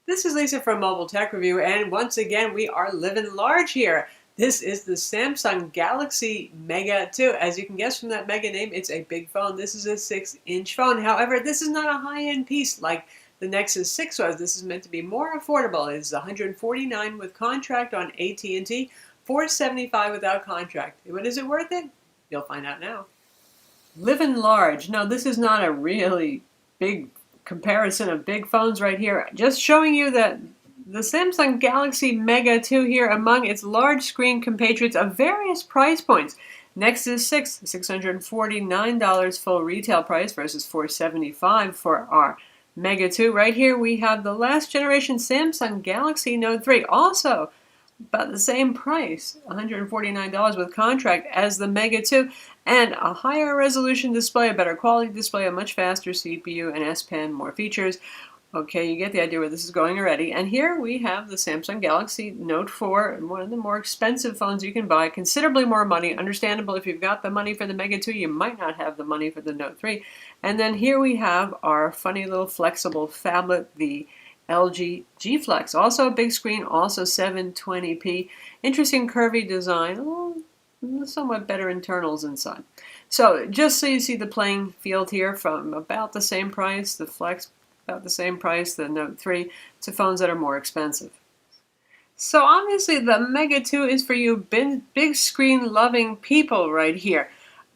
This is Lisa from Mobile Tech Review, and once again, we are living large here. This is the Samsung Galaxy Mega 2. As you can guess from that Mega name, it's a big phone. This is a 6-inch phone. However, this is not a high-end piece like the Nexus 6 was. This is meant to be more affordable. It is $149 with contract on AT&T, $475 without contract. But is it worth it? You'll find out now. Living large. No, this is not a really big comparison of big phones right here. Just showing you that the Samsung Galaxy Mega 2 here among its large screen compatriots of various price points. Nexus 6, $649 full retail price versus $475 for our Mega 2. Right here we have the last generation Samsung Galaxy Note 3, also about the same price, $149 with contract as the Mega 2, and a higher resolution display, a better quality display, a much faster CPU, and S Pen, more features. Okay, you get the idea where this is going already. And here we have the Samsung Galaxy Note 4, one of the more expensive phones you can buy, considerably more money. Understandable, if you've got the money for the Mega 2, you might not have the money for the Note 3. And then here we have our funny little flexible phablet, the LG G Flex, also a big screen, also 720p. Interesting curvy design, somewhat better internals inside. So just so you see the playing field here, from about the same price, the Flex about the same price, the Note 3, to phones that are more expensive. So obviously the Mega 2 is for you big screen loving people right here.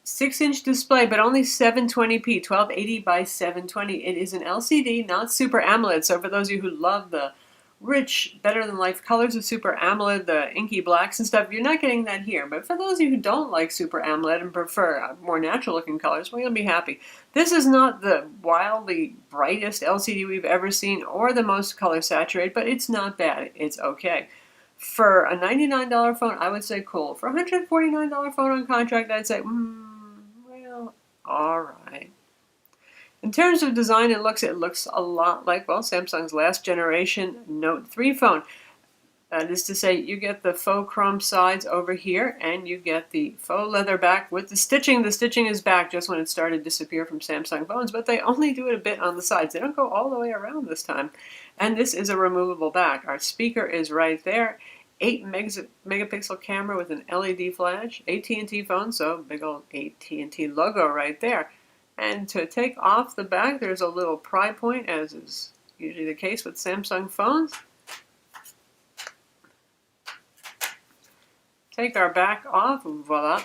6-inch display, but only 720p, 1280 by 720. It is an LCD, not Super AMOLED. So for those of you who love the rich, better-than-life colors of Super AMOLED, the inky blacks and stuff, you're not getting that here. But for those of you who don't like Super AMOLED and prefer more natural-looking colors, well, you'll be happy. This is not the wildly brightest LCD we've ever seen or the most color-saturated, but it's not bad. It's okay. For a $99 phone, I would say cool. For a $149 phone on contract, I'd say, well, all right. In terms of design, it looks a lot like, well, Samsung's last generation Note 3 phone. That is to say, you get the faux chrome sides over here, and you get the faux leather back with the stitching. The stitching is back just when it started to disappear from Samsung phones, but they only do it a bit on the sides. They don't go all the way around this time. And this is a removable back. Our speaker is right there. 8 megapixel camera with an LED flash. AT&T phone, so big old AT&T logo right there. And to take off the back, there's a little pry point, as is usually the case with Samsung phones. Take our back off, voila.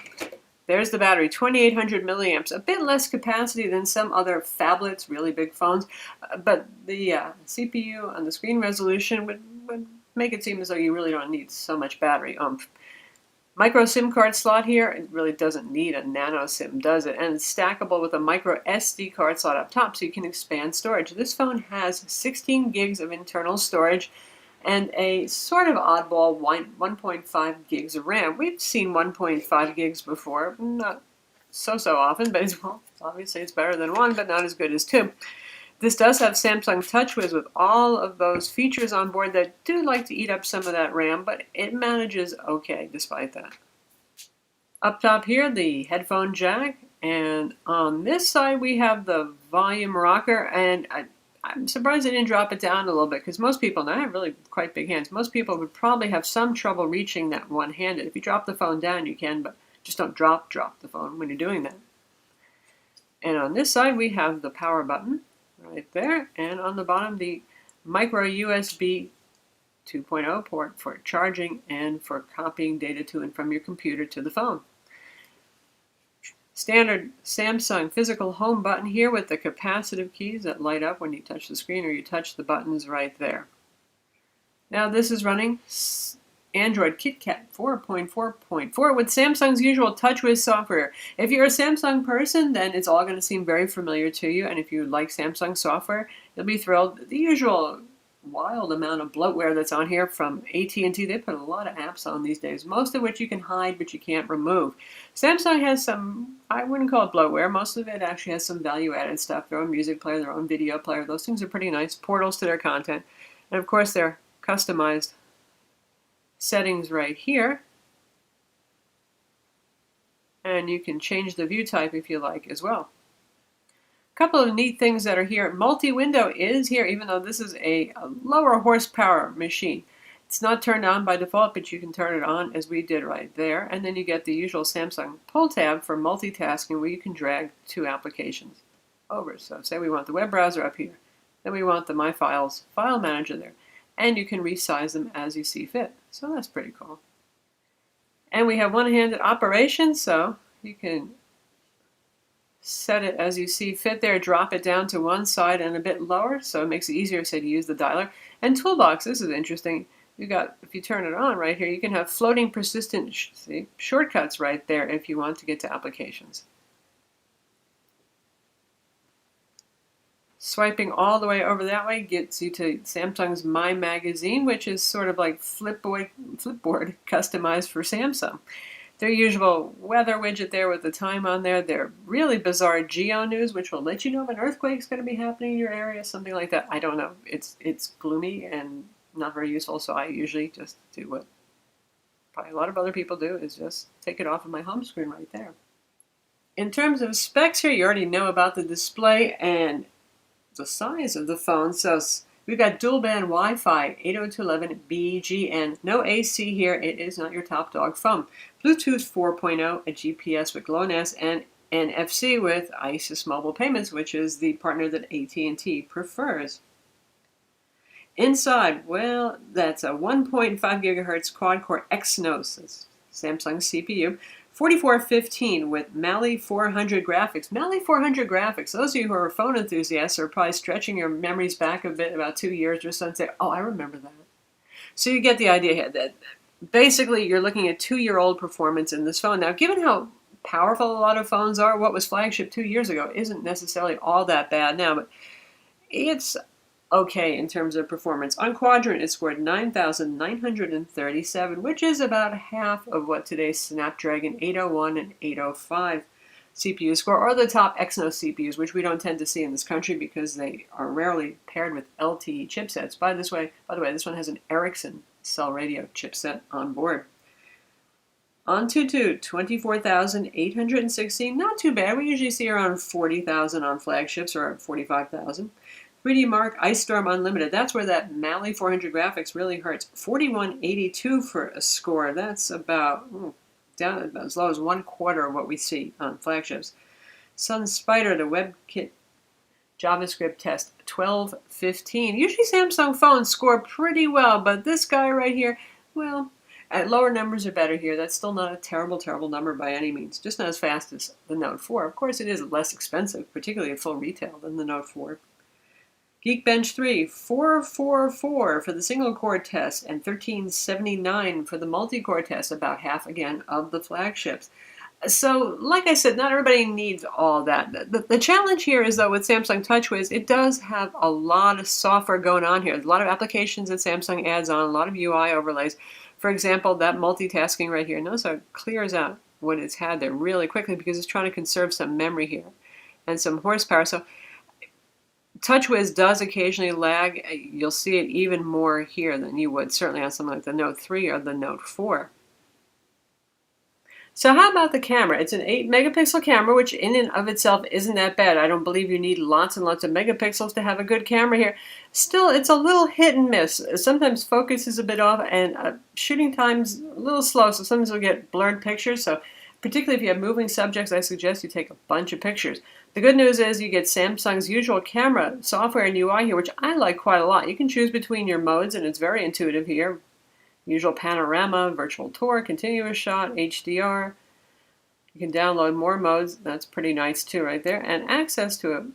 There's the battery, 2800 milliamps, a bit less capacity than some other phablets, really big phones, but the CPU and the screen resolution would make it seem as though you really don't need so much battery oomph. Micro SIM card slot here, it really doesn't need a nano SIM, does it? And it's stackable with a micro SD card slot up top so you can expand storage. This phone has 16 gigs of internal storage and a sort of oddball 1.5 gigs of RAM. We've seen 1.5 gigs before, not so often, but obviously it's better than 1, but not as good as 2. This does have Samsung TouchWiz with all of those features on board that do like to eat up some of that RAM, but it manages okay despite that. Up top here, the headphone jack, and on this side we have the volume rocker, and I'm surprised I didn't drop it down a little bit, because most people, and I have really quite big hands, most people would probably have some trouble reaching that one-handed. If you drop the phone down, you can, but just don't drop the phone when you're doing that. And on this side we have the power button right there, and on the bottom the micro USB 2.0 port for charging and for copying data to and from your computer to the phone. Standard Samsung physical home button here with the capacitive keys that light up when you touch the screen or you touch the buttons right there. Now this is running Android KitKat 4.4.4 with Samsung's usual TouchWiz software. If you're a Samsung person, then it's all going to seem very familiar to you, and if you like Samsung software, you'll be thrilled. The usual wild amount of bloatware that's on here from AT&T, they put a lot of apps on these days, most of which you can hide but you can't remove. Samsung has some, I wouldn't call it bloatware, most of it actually has some value-added stuff, their own music player, their own video player. Those things are pretty nice, portals to their content, and of course their customized settings right here, and you can change the view type if you like as well. couple of neat things that are here. Multi-window is here, even though this is a lower horsepower machine. It's not turned on by default, but you can turn it on as we did right there. And then you get the usual Samsung pull tab for multitasking where you can drag two applications over. So say we want the web browser up here. Then we want the My Files file manager there. And you can resize them as you see fit. So that's pretty cool. And we have one-handed operation, so you can set it as you see fit there, drop it down to one side and a bit lower, so it makes it easier, say, to use the dialer. And toolbox, this is interesting. You got, if you turn it on right here, you can have floating persistent shortcuts right there if you want to get to applications. Swiping all the way over that way gets you to Samsung's My Magazine, which is sort of like Flipboard customized for Samsung. Their usual weather widget there with the time on there. Their really bizarre geo news, which will let you know if an earthquake's going to be happening in your area, something like that. I don't know. It's gloomy and not very useful, so I usually just do what probably a lot of other people do, is just take it off of my home screen right there. In terms of specs here, you already know about the display and the size of the phone. So we've got dual band Wi-Fi 802.11 BGN. No AC here. It is not your top dog phone. Bluetooth 4.0, a GPS with GLONASS, and NFC with ISIS Mobile Payments, which is the partner that AT&T prefers. Inside, well, that's a 1.5 gigahertz quad-core Exynos, that's Samsung's CPU, 4415 with Mali 400 graphics. Mali 400 graphics, those of you who are phone enthusiasts are probably stretching your memories back a bit, about 2 years or so, and say, oh, I remember that. So you get the idea here that basically you're looking at 2-year-old performance in this phone. Now, given how powerful a lot of phones are, what was flagship 2 years ago isn't necessarily all that bad now, but it's okay in terms of performance. On Quadrant, it scored 9,937, which is about half of what today's Snapdragon 801 and 805 CPUs score, or the top Exynos CPUs, which we don't tend to see in this country because they are rarely paired with LTE chipsets. By the way, this one has an Ericsson cell radio chipset on board. On Tutu, 24,816, not too bad. We usually see around 40,000 on flagships, or 45,000. 3D Mark Ice Storm Unlimited, that's where that Mali 400 graphics really hurts. 4182 for a score. That's about down about as low as 1/4 of what we see on flagships. Sun Spider, the WebKit JavaScript test, 1215. Usually Samsung phones score pretty well, but this guy right here, well, at lower numbers are better here. That's still not a terrible, terrible number by any means. Just not as fast as the Note 4. Of course, it is less expensive, particularly at full retail, than the Note 4. Geekbench 3, 444 for the single-core test, and 1379 for the multi-core test, about half, again, of the flagships. So, like I said, not everybody needs all that. The challenge here is, though, with Samsung TouchWiz, it does have a lot of software going on here. There's a lot of applications that Samsung adds on, a lot of UI overlays. For example, that multitasking right here, notice how it clears out what it's had there really quickly because it's trying to conserve some memory here and some horsepower. So TouchWiz does occasionally lag. You'll see it even more here than you would certainly on something like the Note 3 or the Note 4. So how about the camera? It's an 8-megapixel camera, which in and of itself isn't that bad. I don't believe you need lots and lots of megapixels to have a good camera here. Still, it's a little hit and miss. Sometimes focus is a bit off, and shooting time's a little slow, so sometimes you'll get blurred pictures. So particularly if you have moving subjects, I suggest you take a bunch of pictures. The good news is you get Samsung's usual camera software and UI here, which I like quite a lot. You can choose between your modes, and it's very intuitive here. Usual panorama, virtual tour, continuous shot, HDR. You can download more modes. That's pretty nice too right there. And access to a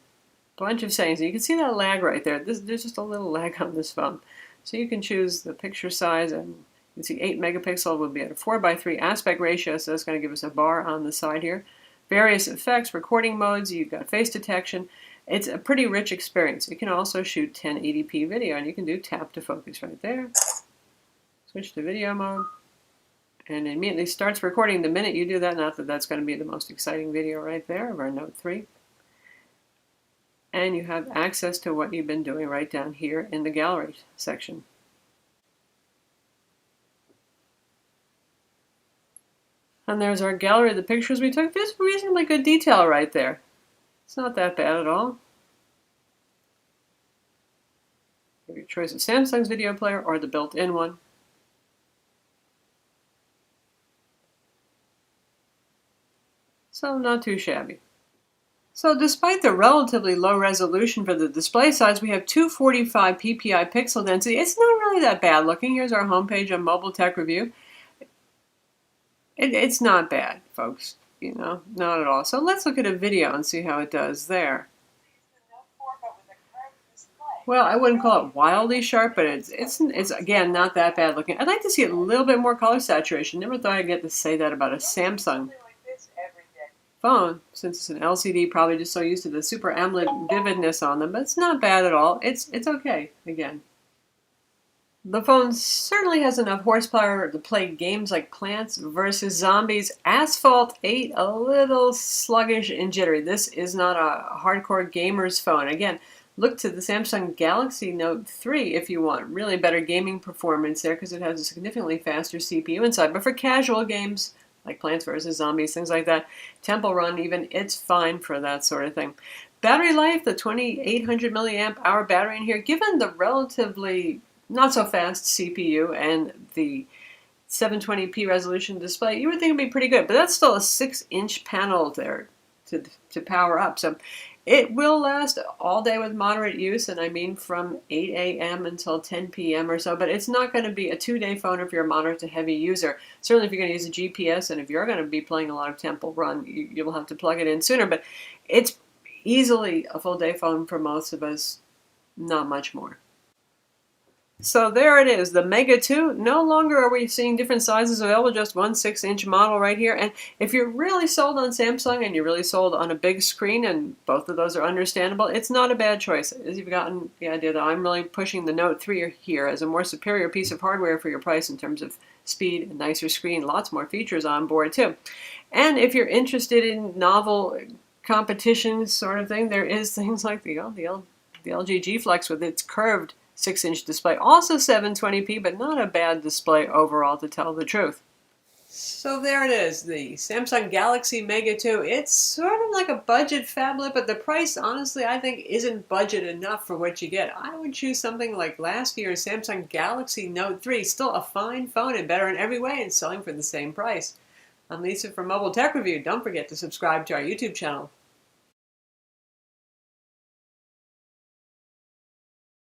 bunch of settings. And you can see that lag right there. There's just a little lag on this phone. So you can choose the picture size, and you can see 8 megapixel will be at a 4:3 aspect ratio, so that's going to give us a bar on the side here. Various effects, recording modes, you've got face detection. It's a pretty rich experience. You can also shoot 1080p video, and you can do tap to focus right there. Switch to video mode, and it immediately starts recording the minute you do that. Not that that's going to be the most exciting video right there of our Note 3. And you have access to what you've been doing right down here in the gallery section. And there's our gallery of the pictures we took. There's reasonably good detail right there. It's not that bad at all. You have your choice of Samsung's video player or the built-in one. So not too shabby. So despite the relatively low resolution for the display size, we have 245 ppi pixel density. It's not really that bad looking. Here's our homepage on Mobile Tech Review. It's not bad, folks. You know, not at all. So let's look at a video and see how it does there. Well, I wouldn't call it wildly sharp, but it's again not that bad looking. I'd like to see a little bit more color saturation. Never thought I'd get to say that about a Samsung phone, since it's an LCD, probably just so used to the super AMOLED vividness on them, but it's not bad at all. It's okay, again. The phone certainly has enough horsepower to play games like Plants vs. Zombies. Asphalt 8, a little sluggish and jittery. This is not a hardcore gamer's phone. Again, look to the Samsung Galaxy Note 3 if you want really better gaming performance there, because it has a significantly faster CPU inside. But for casual games, like Plants vs. Zombies, things like that, Temple Run even, it's fine for that sort of thing. Battery life, the 2800 milliamp hour battery in here, given the relatively not so fast CPU and the 720p resolution display, you would think it'd be pretty good, but that's still a 6-inch panel there to power up. So it will last all day with moderate use, and I mean from 8 a.m. until 10 p.m. or so, but it's not going to be a 2-day phone if you're a moderate to heavy user. Certainly if you're going to use a GPS, and if you're going to be playing a lot of Temple Run, you will have to plug it in sooner, but it's easily a full-day phone for most of us, not much more. So there it is, the Mega 2. No longer are we seeing different sizes available, just one 6-inch model right here. And if you're really sold on Samsung and you're really sold on a big screen, and both of those are understandable, it's not a bad choice. As you've gotten the idea that I'm really pushing the Note 3 here as a more superior piece of hardware for your price in terms of speed, a nicer screen, lots more features on board too. And if you're interested in novel competition sort of thing, there is things like the LG G Flex with its curved 6-inch display, also 720p, but not a bad display overall, to tell the truth. So there it is, the Samsung Galaxy Mega 2. It's sort of like a budget phablet, but the price, honestly, I think isn't budget enough for what you get. I would choose something like last year's Samsung Galaxy Note 3. Still a fine phone and better in every way, and selling for the same price. I'm Lisa from Mobile Tech Review. Don't forget to subscribe to our YouTube channel.